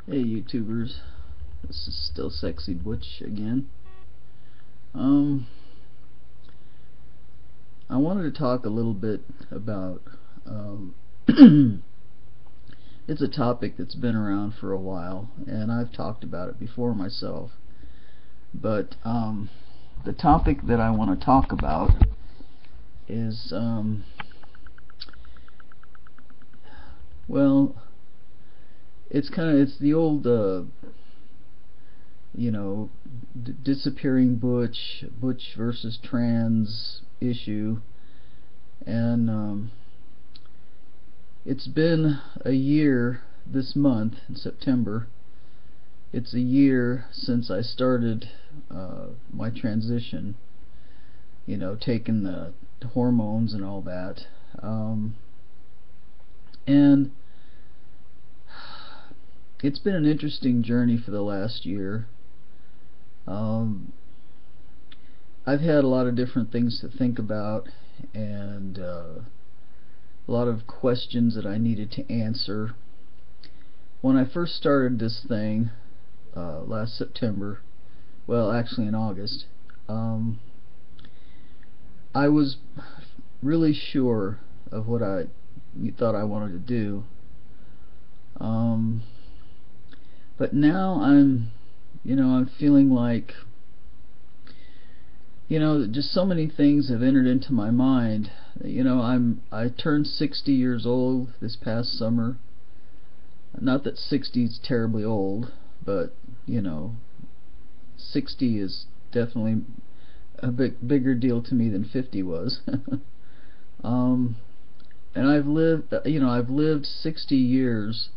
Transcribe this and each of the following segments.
Hey YouTubers, this is still Sexy Butch again. I wanted to talk a little bit about, it's a topic that's been around for a while, and I've talked about it before myself, but the topic that I want to talk about is, well, it's the old, disappearing Butch versus trans issue, and it's been a year this month in September. It's a year since I started my transition, taking the hormones and all that, and it's been an interesting journey for the last year. I've had a lot of different things to think about, and a lot of questions that I needed to answer. When I first started this thing last September, well, actually in August, I was really sure of what I thought I wanted to do, but now I'm feeling like, just so many things have entered into my mind. I turned 60 years old this past summer. Not that 60 is terribly old, but 60 is definitely a bigger deal to me than 50 was. And I've lived 60 years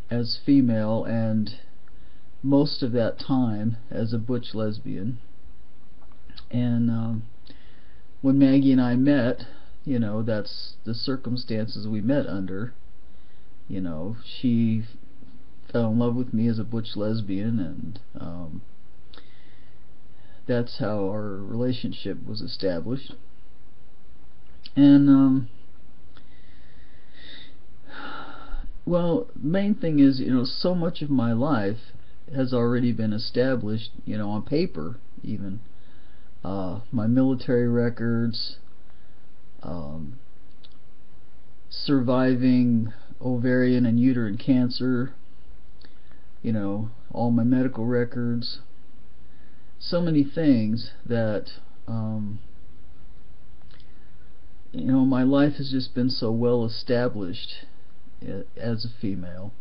as female, and most of that time as a butch lesbian. And when Maggie and I met, that's the circumstances we met under. She fell in love with me as a butch lesbian, and that's how our relationship was established. And well, the main thing is, so much of my life has already been established, on paper even. My military records, surviving ovarian and uterine cancer, all my medical records, so many things that, my life has just been so well established as a female.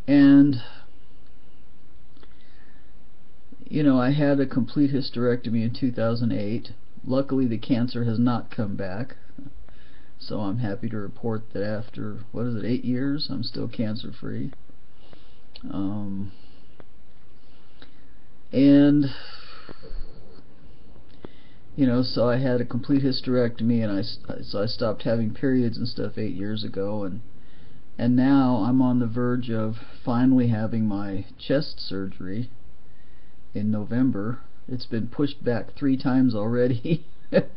And I had a complete hysterectomy in 2008. Luckily the cancer has not come back, so I'm happy to report that after, 8 years, I'm still cancer free. And so I had a complete hysterectomy, and so I stopped having periods and stuff 8 years ago, and now I'm on the verge of finally having my chest surgery in November. It's been pushed back 3 times already. It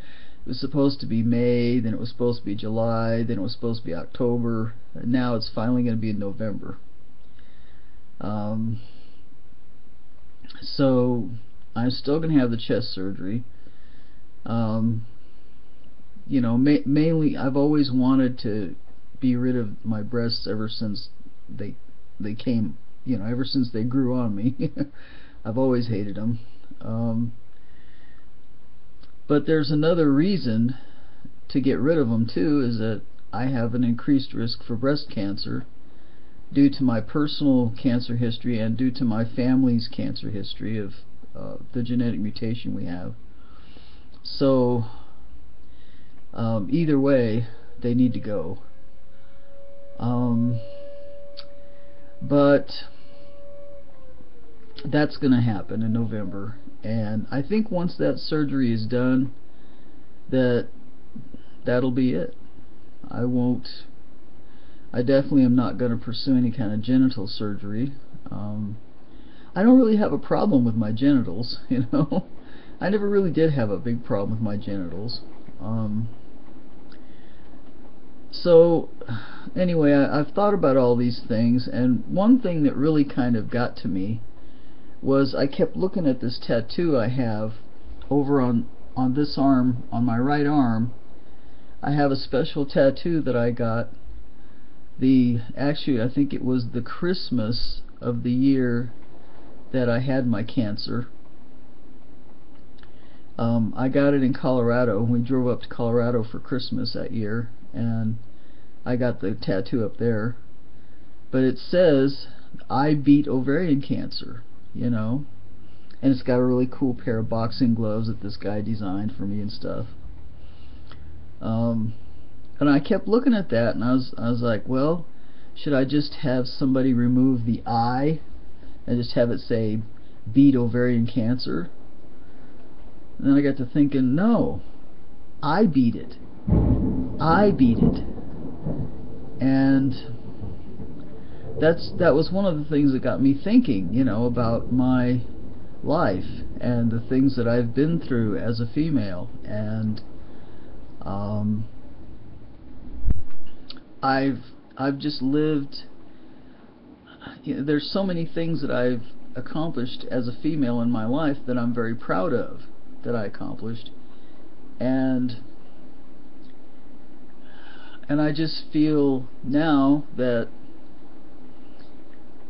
was supposed to be May, then it was supposed to be July, then it was supposed to be October, and now it's finally going to be in November. So I'm still going to have the chest surgery. Mainly I've always wanted to be rid of my breasts ever since they came, ever since they grew on me. I've always hated them. But there's another reason to get rid of them too, is that I have an increased risk for breast cancer due to my personal cancer history and due to my family's cancer history of the genetic mutation we have. So either way, they need to go. But that's going to happen in November, and I think once that surgery is done, that'll be it. I definitely am not going to pursue any kind of genital surgery. I don't really have a problem with my genitals, I never really did have a big problem with my genitals. So anyway, I've thought about all these things, and one thing that really kind of got to me was I kept looking at this tattoo I have over on this arm, on my right arm. I have a special tattoo that I got actually I think it was the Christmas of the year that I had my cancer. I got it in Colorado. We drove up to Colorado for Christmas that year, and I got the tattoo up there. But it says, "I beat ovarian cancer," you know, and it's got a really cool pair of boxing gloves that this guy designed for me and stuff. And I kept looking at that, and I was like, well, should I just have somebody remove the I and just have it say "beat ovarian cancer"? And then I got to thinking, no, I beat it. I beat it. And that was one of the things that got me thinking, you know, about my life and the things that I've been through as a female. And I've just lived, you know, there's so many things that I've accomplished as a female in my life that I'm very proud of that I accomplished, and I just feel now that,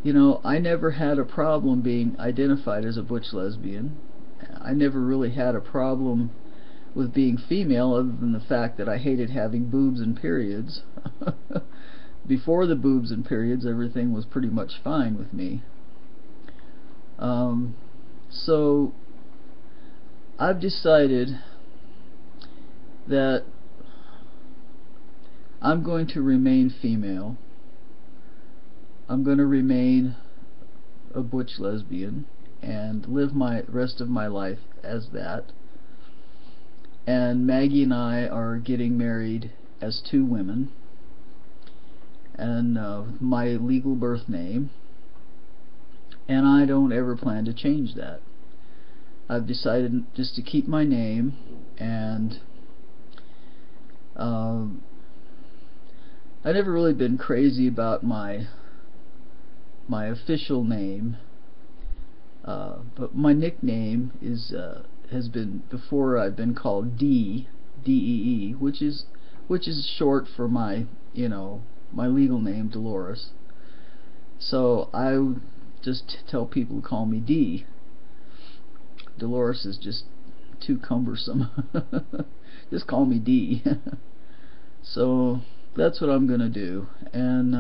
you know, I never had a problem being identified as a butch lesbian. I never really had a problem with being female, other than the fact that I hated having boobs and periods. Before the boobs and periods, everything was pretty much fine with me. So I've decided that I'm going to remain female. I'm going to remain a butch lesbian and live my rest of my life as that. And Maggie and I are getting married as two women, and my legal birth name, and I don't ever plan to change that. I've decided just to keep my name, and I've never really been crazy about my official name, but my nickname has been, before I've been called D-E-E, which is short for my, you know, my legal name, Dolores. So I just tell people to call me D. Dolores is just too cumbersome. Just call me D. So that's what I'm gonna do. And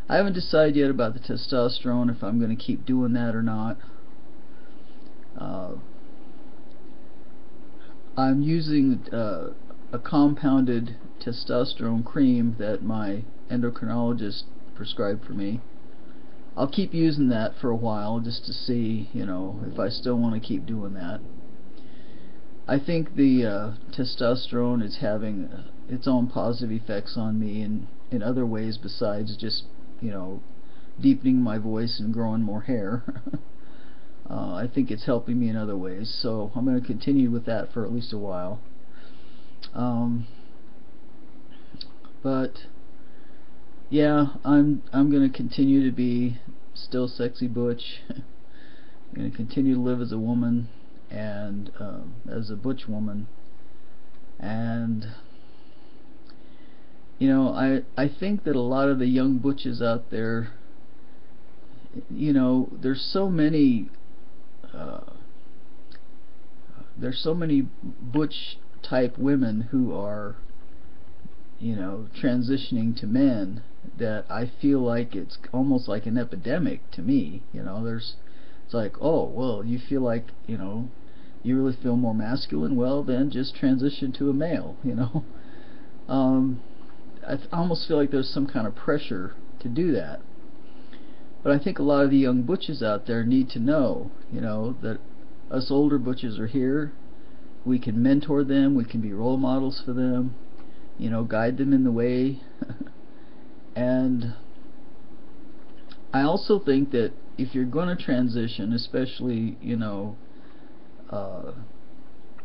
I haven't decided yet about the testosterone, if I'm gonna keep doing that or not. I'm using a compounded testosterone cream that my endocrinologist prescribed for me. I'll keep using that for a while just to see, you know, if I still want to keep doing that. I think the testosterone is having its own positive effects on me in other ways besides just, you know, deepening my voice and growing more hair. I think it's helping me in other ways, so I'm going to continue with that for at least a while. But yeah, I'm going to continue to be still sexy butch. I'm going to continue to live as a woman, and as a butch woman. And you know, I think that a lot of the young butches out there, you know, there's so many butch type women who are, you know, transitioning to men, that I feel like it's almost like an epidemic to me. You know, it's like, oh, well, you feel like, you know, you really feel more masculine, well then just transition to a male, you know. I almost feel like there's some kind of pressure to do that. But I think a lot of the young butches out there need to know, you know, that us older butches are here. We can mentor them, we can be role models for them, you know, guide them in the way. And I also think that if you're going to transition, especially, you know,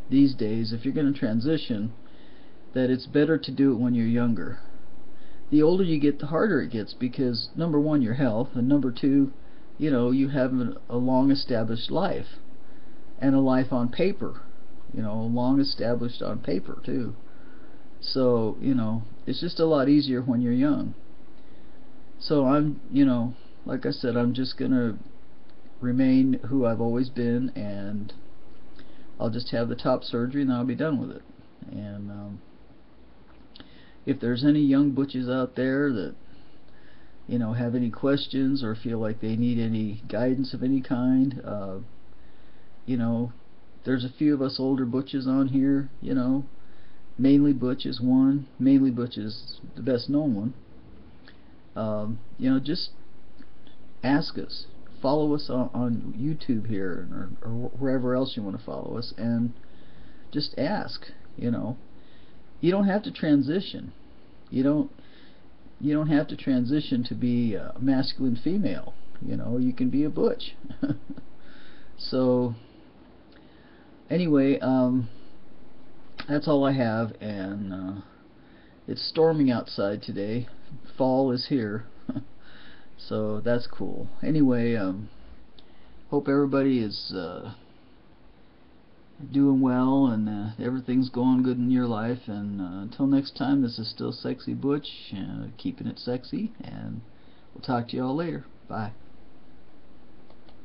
these days, if you're going to transition, that it's better to do it when you're younger. The older you get, the harder it gets, because number one, your health, and number two, you have a long established life, and a life on paper, long established on paper too. So, it's just a lot easier when you're young. So like I said, I'm just gonna remain who I've always been, and I'll just have the top surgery and then I'll be done with it. And if there's any young butches out there that have any questions or feel like they need any guidance of any kind, there's a few of us older butches on here. Mainly Butch is one. Mainly Butch is the best known one. Just ask us. Follow us on YouTube here, or wherever else you want to follow us, and just ask. You don't have to transition. You don't have to transition to be a masculine female. You can be a butch. So anyway, that's all I have, and it's storming outside today. Fall is here. So that's cool. Anyway, hope everybody is doing well, and everything's going good in your life. And until next time, this is still Sexy Butch, keeping it sexy, and we'll talk to you all later. Bye.